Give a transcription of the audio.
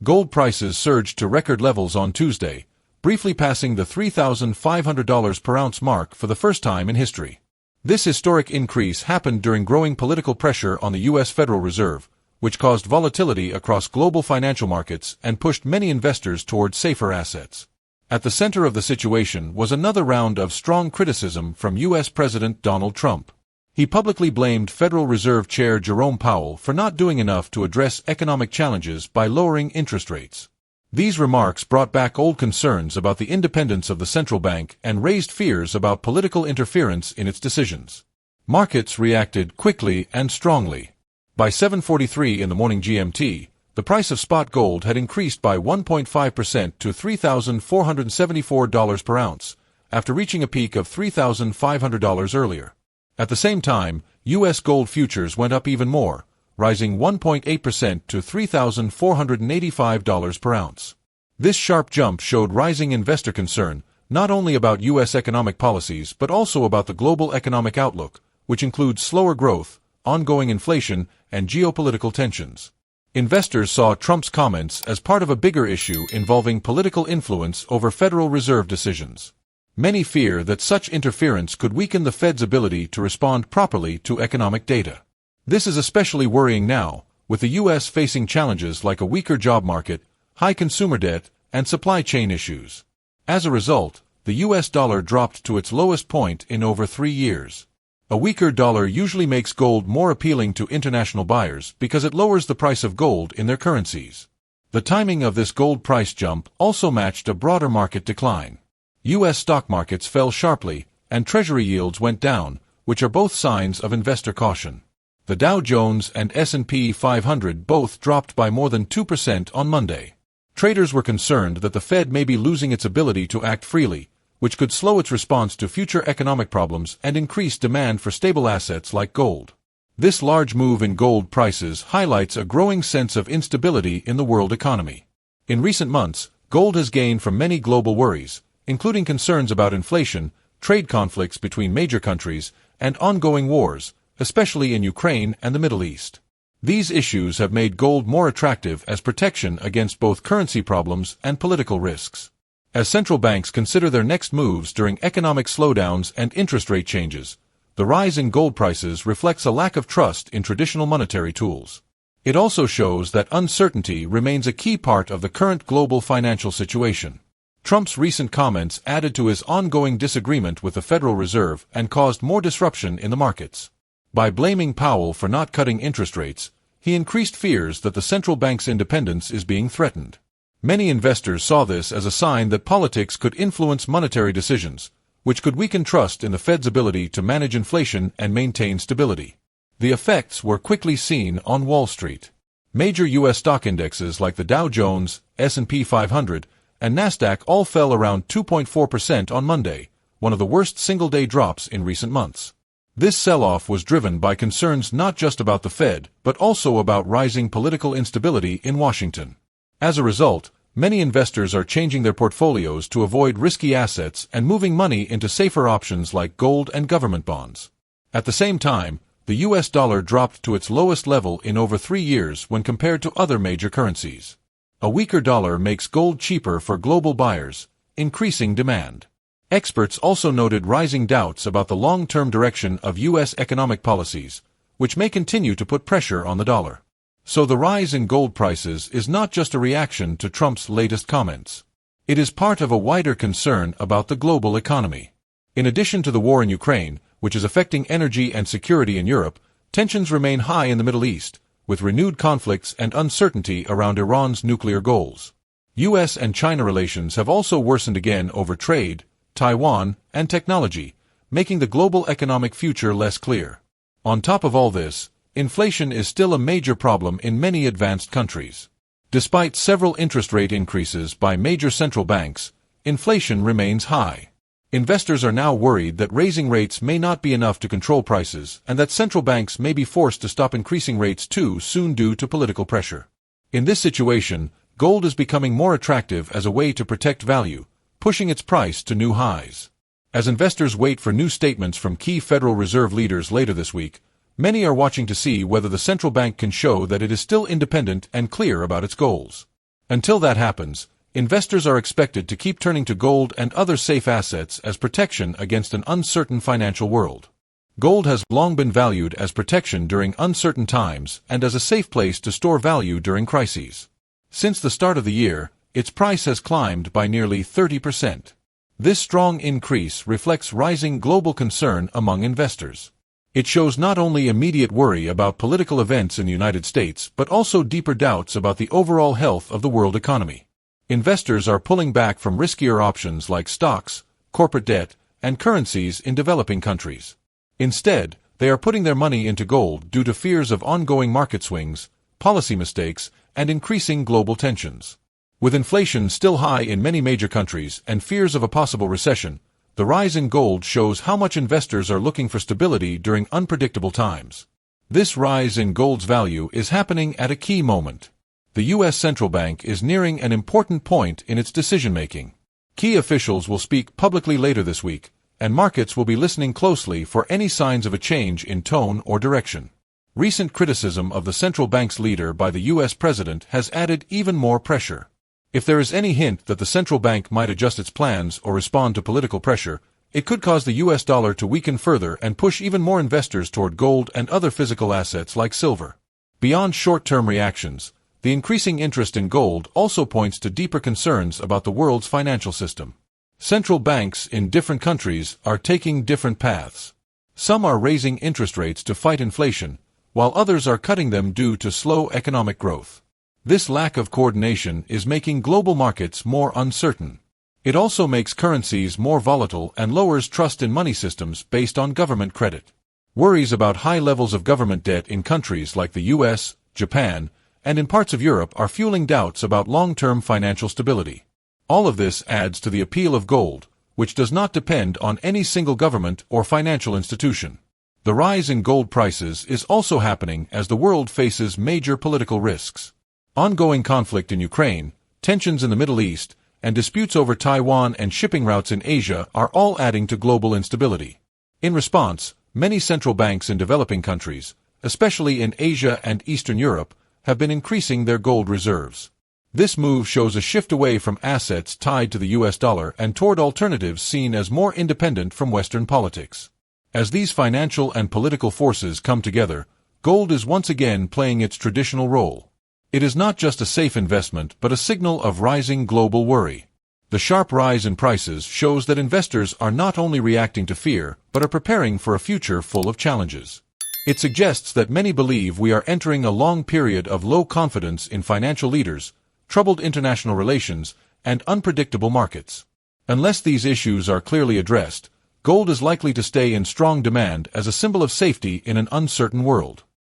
Gold prices surged to record levels on Tuesday, briefly passing the $3,500 per ounce mark for the first time in history. This historic increase happened during growing political pressure on the U.S. Federal Reserve, which caused volatility across global financial markets and pushed many investors toward safer assets. At the center of the situation was another round of strong criticism from U.S. President Donald Trump. He publicly blamed Federal Reserve Chair Jerome Powell for not doing enough to address economic challenges by lowering interest rates. These remarks brought back old concerns about the independence of the central bank and raised fears about political interference in its decisions. Markets reacted quickly and strongly. By 7:43 in the morning GMT, the price of spot gold had increased by 1.5% to $3,474 per ounce, after reaching a peak of $3,500 earlier. At the same time, U.S. gold futures went up even more, rising 1.8% to $3,485 per ounce. This sharp jump showed rising investor concern, not only about U.S. economic policies but also about the global economic outlook, which includes slower growth, ongoing inflation, and geopolitical tensions. Investors saw Trump's comments as part of a bigger issue involving political influence over Federal Reserve decisions. Many fear that such interference could weaken the Fed's ability to respond properly to economic data. This is especially worrying now, with the U.S. facing challenges like a weaker job market, high consumer debt, and supply chain issues. As a result, the U.S. dollar dropped to its lowest point in over 3 years. A weaker dollar usually makes gold more appealing to international buyers because it lowers the price of gold in their currencies. The timing of this gold price jump also matched a broader market decline. U.S. stock markets fell sharply, and Treasury yields went down, which are both signs of investor caution. The Dow Jones and S&P 500 both dropped by more than 2% on Monday. Traders were concerned that the Fed may be losing its ability to act freely, which could slow its response to future economic problems and increase demand for stable assets like gold. This large move in gold prices highlights a growing sense of instability in the world economy. In recent months, gold has gained from many global worries, including concerns about inflation, trade conflicts between major countries, and ongoing wars, especially in Ukraine and the Middle East. These issues have made gold more attractive as protection against both currency problems and political risks. As central banks consider their next moves during economic slowdowns and interest rate changes, the rise in gold prices reflects a lack of trust in traditional monetary tools. It also shows that uncertainty remains a key part of the current global financial situation. Trump's recent comments added to his ongoing disagreement with the Federal Reserve and caused more disruption in the markets. By blaming Powell for not cutting interest rates, he increased fears that the central bank's independence is being threatened. Many investors saw this as a sign that politics could influence monetary decisions, which could weaken trust in the Fed's ability to manage inflation and maintain stability. The effects were quickly seen on Wall Street. Major U.S. stock indexes like the Dow Jones, S&P 500, and Nasdaq all fell around 2.4% on Monday, one of the worst single-day drops in recent months. This sell-off was driven by concerns not just about the Fed, but also about rising political instability in Washington. As a result, many investors are changing their portfolios to avoid risky assets and moving money into safer options like gold and government bonds. At the same time, the U.S. dollar dropped to its lowest level in over 3 years when compared to other major currencies. A weaker dollar makes gold cheaper for global buyers, increasing demand. Experts also noted rising doubts about the long-term direction of U.S. economic policies, which may continue to put pressure on the dollar. So the rise in gold prices is not just a reaction to Trump's latest comments. It is part of a wider concern about the global economy. In addition to the war in Ukraine, which is affecting energy and security in Europe, tensions remain high in the Middle East, with renewed conflicts and uncertainty around Iran's nuclear goals. U.S. and China relations have also worsened again over trade, Taiwan, and technology, making the global economic future less clear. On top of all this, inflation is still a major problem in many advanced countries. Despite several interest rate increases by major central banks, inflation remains high. Investors are now worried that raising rates may not be enough to control prices and that central banks may be forced to stop increasing rates too soon due to political pressure. In this situation, gold is becoming more attractive as a way to protect value, pushing its price to new highs. As investors wait for new statements from key Federal Reserve leaders later this week, many are watching to see whether the central bank can show that it is still independent and clear about its goals. Until that happens, investors are expected to keep turning to gold and other safe assets as protection against an uncertain financial world. Gold has long been valued as protection during uncertain times and as a safe place to store value during crises. Since the start of the year, its price has climbed by nearly 30%. This strong increase reflects rising global concern among investors. It shows not only immediate worry about political events in the United States but also deeper doubts about the overall health of the world economy. Investors are pulling back from riskier options like stocks, corporate debt, and currencies in developing countries. Instead, they are putting their money into gold due to fears of ongoing market swings, policy mistakes, and increasing global tensions. With inflation still high in many major countries and fears of a possible recession, the rise in gold shows how much investors are looking for stability during unpredictable times. This rise in gold's value is happening at a key moment. The U.S. Central Bank is nearing an important point in its decision-making. Key officials will speak publicly later this week, and markets will be listening closely for any signs of a change in tone or direction. Recent criticism of the central bank's leader by the U.S. president has added even more pressure. If there is any hint that the central bank might adjust its plans or respond to political pressure, it could cause the U.S. dollar to weaken further and push even more investors toward gold and other physical assets like silver. Beyond short-term reactions, the increasing interest in gold also points to deeper concerns about the world's financial system. Central banks in different countries are taking different paths. Some are raising interest rates to fight inflation, while others are cutting them due to slow economic growth. This lack of coordination is making global markets more uncertain. It also makes currencies more volatile and lowers trust in money systems based on government credit. Worries about high levels of government debt in countries like the US, Japan, and in parts of Europe are fueling doubts about long-term financial stability. All of this adds to the appeal of gold, which does not depend on any single government or financial institution. The rise in gold prices is also happening as the world faces major political risks. Ongoing conflict in Ukraine, tensions in the Middle East, and disputes over Taiwan and shipping routes in Asia are all adding to global instability. In response, many central banks in developing countries, especially in Asia and Eastern Europe, have been increasing their gold reserves. This move shows a shift away from assets tied to the US dollar and toward alternatives seen as more independent from Western politics. As these financial and political forces come together, gold is once again playing its traditional role. It is not just a safe investment but a signal of rising global worry. The sharp rise in prices shows that investors are not only reacting to fear but are preparing for a future full of challenges. It suggests that many believe we are entering a long period of low confidence in financial leaders, troubled international relations, and unpredictable markets. Unless these issues are clearly addressed, gold is likely to stay in strong demand as a symbol of safety in an uncertain world.